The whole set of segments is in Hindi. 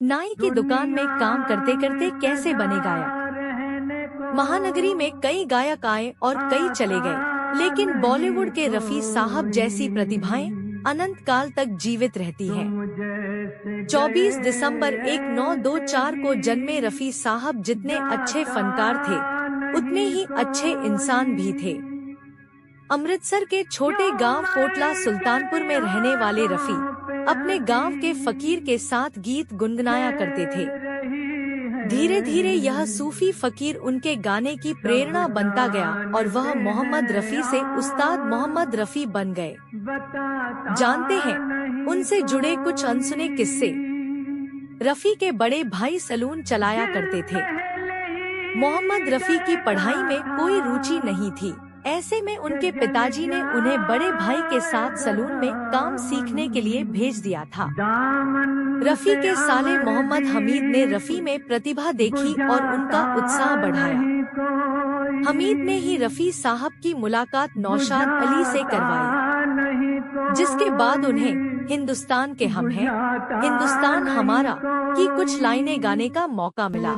नाई की दुकान में काम करते करते कैसे बने गायक। महानगरी में कई गायक आए और कई चले गए, लेकिन बॉलीवुड के रफी साहब जैसी प्रतिभाएं अनंत काल तक जीवित रहती हैं। 24 दिसंबर 1924 को जन्मे रफी साहब जितने अच्छे फनकार थे, उतने ही अच्छे इंसान भी थे। अमृतसर के छोटे गांव कोटला सुल्तानपुर में रहने वाले रफी अपने गांव के फकीर के साथ गीत गुनगुनाया करते थे। धीरे धीरे यह सूफी फकीर उनके गाने की प्रेरणा बनता गया और वह मोहम्मद रफी से उस्ताद मोहम्मद रफी बन गए। जानते हैं उनसे जुड़े कुछ अनसुने किस्से। रफी के बड़े भाई सलून चलाया करते थे। मोहम्मद रफी की पढ़ाई में कोई रुचि नहीं थी। ऐसे में उनके पिताजी ने उन्हें बड़े भाई के साथ सलून में काम सीखने के लिए भेज दिया था। रफी के साले मोहम्मद हमीद ने रफी में प्रतिभा देखी और उनका उत्साह बढ़ाया। हमीद ने ही रफी साहब की मुलाकात नौशाद अली से करवाई, जिसके बाद उन्हें हिंदुस्तान के हम हैं, हिंदुस्तान हमारा की कुछ लाइनें गाने का मौका मिला।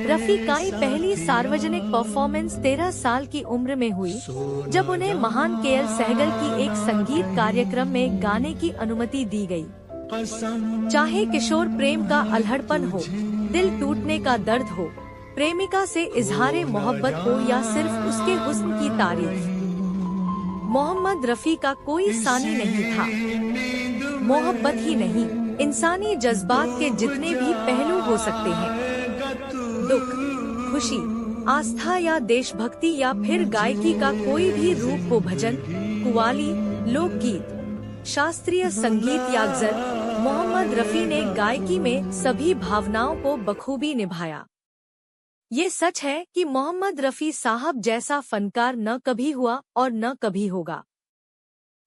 रफी की पहली सार्वजनिक परफॉर्मेंस 13 साल की उम्र में हुई, जब उन्हें महान के.एल. सहगल की एक संगीत कार्यक्रम में गाने की अनुमति दी गई। चाहे किशोर प्रेम का अल्हड़पन हो, दिल टूटने का दर्द हो, प्रेमिका से इजहारे मोहब्बत हो या सिर्फ उसके हुस्न की तारीफ, मोहम्मद रफी का कोई सानी नहीं था। मोहब्बत ही नहीं, इंसानी जज्बात के जितने भी पहलू हो सकते हैं, दुख, खुशी, आस्था या देशभक्ति या फिर गायकी का कोई भी रूप हो, भजन, कव्वाली, लोकगीत, शास्त्रीय संगीत या गजल, मोहम्मद रफी ने गायकी में सभी भावनाओं को बखूबी निभाया। ये सच है कि मोहम्मद रफी साहब जैसा फनकार न कभी हुआ और न कभी होगा।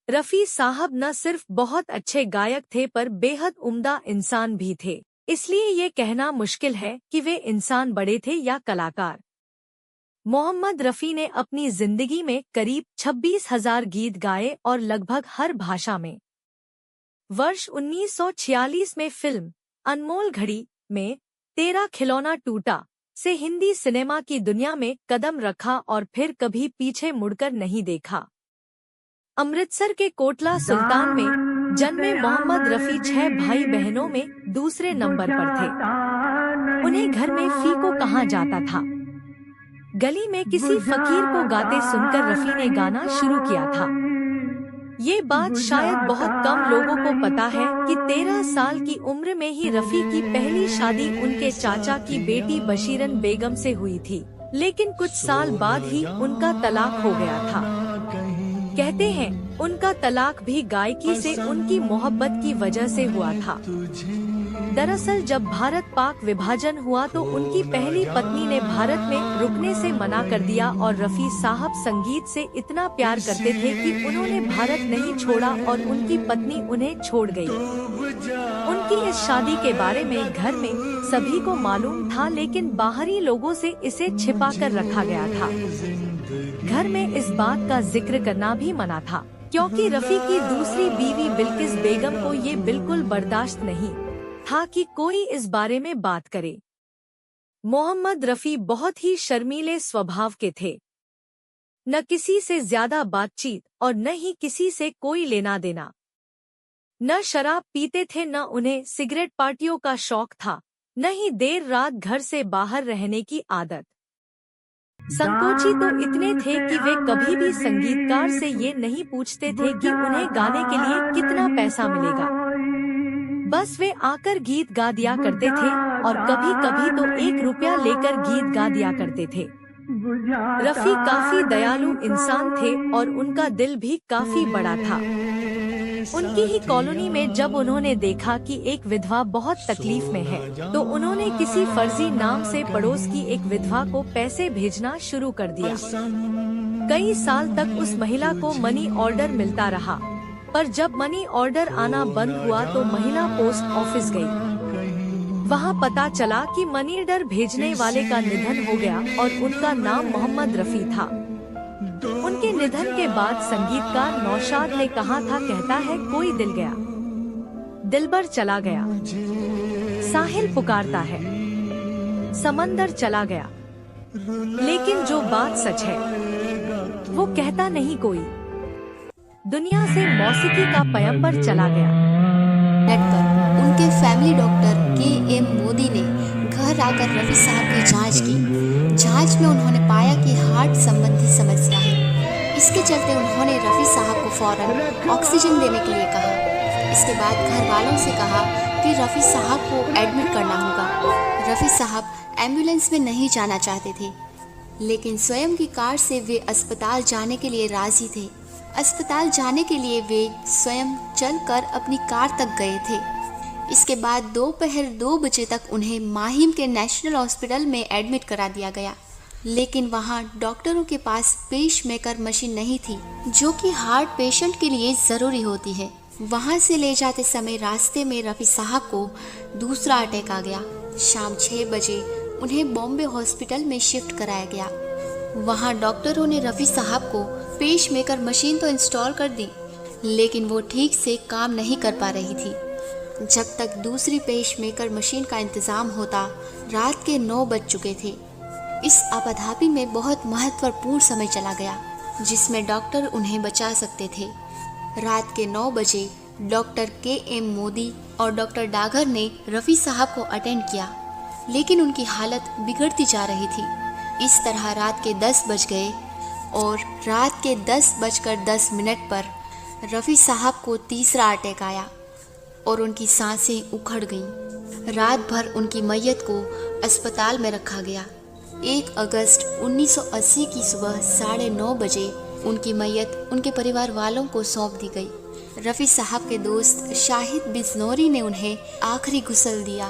रफी साहब न सिर्फ बहुत अच्छे गायक थे पर बेहद उम्दा इंसान भी थे। इसलिए ये कहना मुश्किल है कि वे इंसान बड़े थे या कलाकार। मोहम्मद रफी ने अपनी जिंदगी में करीब 26,000 गीत गाए और लगभग हर भाषा में। वर्ष 1946 में फिल्म अनमोल घड़ी में तेरा खिलौना टूटा से हिंदी सिनेमा की दुनिया में कदम रखा और फिर कभी पीछे मुड़कर नहीं देखा। अमृतसर के कोटला सुल्तान में जन्मे मोहम्मद रफी 6 भाई बहनों में दूसरे नंबर पर थे। उन्हें घर में फीको कहा जाता था। गली में किसी फकीर को गाते सुनकर रफी ने गाना शुरू किया था। ये बात शायद बहुत कम लोगों को पता है कि 13 साल की उम्र में ही रफी की पहली शादी उनके चाचा की बेटी बशीरन बेगम से हुई थी, लेकिन कुछ साल बाद ही उनका तलाक हो गया था। कहते हैं उनका तलाक भी गायकी से उनकी मोहब्बत की वजह से हुआ था। दरअसल जब भारत पाक विभाजन हुआ तो उनकी पहली पत्नी ने भारत में रुकने से मना कर दिया और रफी साहब संगीत से इतना प्यार करते थे कि उन्होंने भारत नहीं छोड़ा और उनकी पत्नी उन्हें छोड़ गई। उनकी इस शादी के बारे में घर में सभी को मालूम था, लेकिन बाहरी लोगों से इसे छिपा कर रखा गया था। घर में इस बात का जिक्र करना भी मना था, क्योंकि रफी की दूसरी बीवी बिल्किस बेगम को ये बिल्कुल बर्दाश्त नहीं था कि कोई इस बारे में बात करे। मोहम्मद रफी बहुत ही शर्मीले स्वभाव के थे। न किसी से ज्यादा बातचीत और न ही किसी से कोई लेना देना। न शराब पीते थे, न उन्हें सिगरेट पार्टियों का शौक था, न ही देर रात घर से बाहर रहने की आदत। संकोची तो इतने थे कि वे कभी भी संगीतकार से ये नहीं पूछते थे कि उन्हें गाने के लिए कितना पैसा मिलेगा। बस वे आकर गीत गा दिया करते थे और कभी कभी तो 1 रुपया लेकर गीत गा दिया करते थे। रफी काफी दयालु इंसान थे और उनका दिल भी काफी बड़ा था। उनकी ही कॉलोनी में जब उन्होंने देखा कि एक विधवा बहुत तकलीफ में है, तो उन्होंने किसी फर्जी नाम से पड़ोस की एक विधवा को पैसे भेजना शुरू कर दिया। कई साल तक उस महिला को मनी ऑर्डर मिलता रहा, पर जब मनी ऑर्डर आना बंद हुआ तो महिला पोस्ट ऑफिस गई। वहां पता चला कि मनी ऑर्डर भेजने वाले का निधन हो गया और उनका नाम मोहम्मद रफी था। उनके निधन के बाद संगीतकार नौशाद ने कहा था, कहता है कोई दिल गया, दिलबर चला गया। साहिल पुकारता है, समंदर चला गया। लेकिन जो बात सच है वो कहता नहीं कोई। दुनिया से मौसीकी का पैगंबर चला गया। नेट पर उनके फैमिली डॉक्टर के.एम. मोदी ने घर आकर रफी साहब की जांच की। जांच में उन्होंने पाया कि हार्ट संबंधी समस्या है। इसके चलते उन्होंने रफी साहब को फौरन ऑक्सीजन देने के लिए कहा। इसके बाद घर वालों से कहा कि रफी साहब को एडमिट करना होगा। रफी साहब एम्बुलेंस में नहीं जाना चाहते थे, लेकिन स्वयं की कार से वे अस्पताल जाने के लिए राजी थे। अस्पताल जाने के लिए वे स्वयं चलकर अपनी कार तक गए थे। इसके बाद दोपहर 2 बजे तक उन्हें माहिम के नेशनल हॉस्पिटल में एडमिट करा दिया गया, लेकिन वहां डॉक्टरों के पास पेसमेकर मशीन नहीं थी, जो कि हार्ट पेशेंट के लिए ज़रूरी होती है। वहां से ले जाते समय रास्ते में रफ़ी साहब को दूसरा अटैक आ गया। शाम 6 बजे उन्हें बॉम्बे हॉस्पिटल में शिफ्ट कराया गया। वहां डॉक्टरों ने रफ़ी साहब को पेसमेकर मशीन तो इंस्टॉल कर दी, लेकिन वो ठीक से काम नहीं कर पा रही थी। जब तक दूसरी पेसमेकर मशीन का इंतज़ाम होता, रात के 9 बज चुके थे। इस आपाधापी में बहुत महत्वपूर्ण समय चला गया, जिसमें डॉक्टर उन्हें बचा सकते थे। रात के 9 बजे डॉक्टर के.एम. मोदी और डॉक्टर डागर ने रफ़ी साहब को अटेंड किया, लेकिन उनकी हालत बिगड़ती जा रही थी। इस तरह रात के 10 बज गए और रात के 10:10 पर रफ़ी साहब को तीसरा अटैक आया और उनकी सांसें उखड़ गईं। रात भर उनकी मैयत को अस्पताल में रखा गया। 1 अगस्त 1980 की सुबह 9:30 बजे उनकी मैयत उनके परिवार वालों को सौंप दी गई। रफ़ी साहब के दोस्त शाहिद बिजनौरी ने उन्हें आखिरी गुस्ल दिया।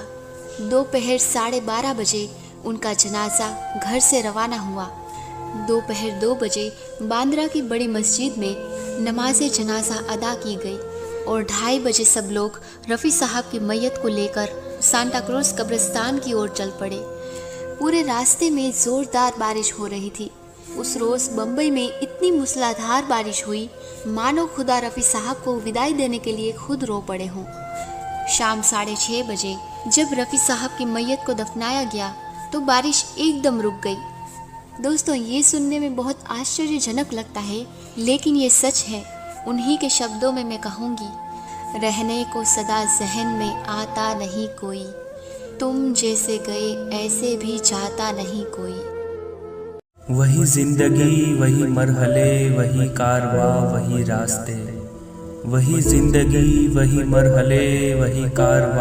दोपहर 12:30 बजे उनका जनाजा घर से रवाना हुआ। दोपहर 2 बजे बांद्रा की बड़ी मस्जिद में नमाज जनाजा अदा की गई और 2:30 बजे सब लोग रफ़ी साहब की मैयत को लेकर सांता क्रूज कब्रिस्तान की ओर चल पड़े। पूरे रास्ते में ज़ोरदार बारिश हो रही थी। उस रोज़ बम्बई में इतनी मूसलाधार बारिश हुई मानो खुदा रफ़ी साहब को विदाई देने के लिए खुद रो पड़े हों। शाम 6:30 बजे जब रफ़ी साहब की मैयत को दफनाया गया तो बारिश एकदम रुक गई। दोस्तों, ये सुनने में बहुत आश्चर्यजनक लगता है, लेकिन ये सच है। उन्हीं के शब्दों में मैं कहूँगी, रहने को सदा जहन में आता नहीं कोई, तुम जैसे गए ऐसे भी जाता नहीं कोई। वही जिंदगी वही मरहले वही कारवां वही रास्ते, वही जिंदगी वही मरहले वही कारवां।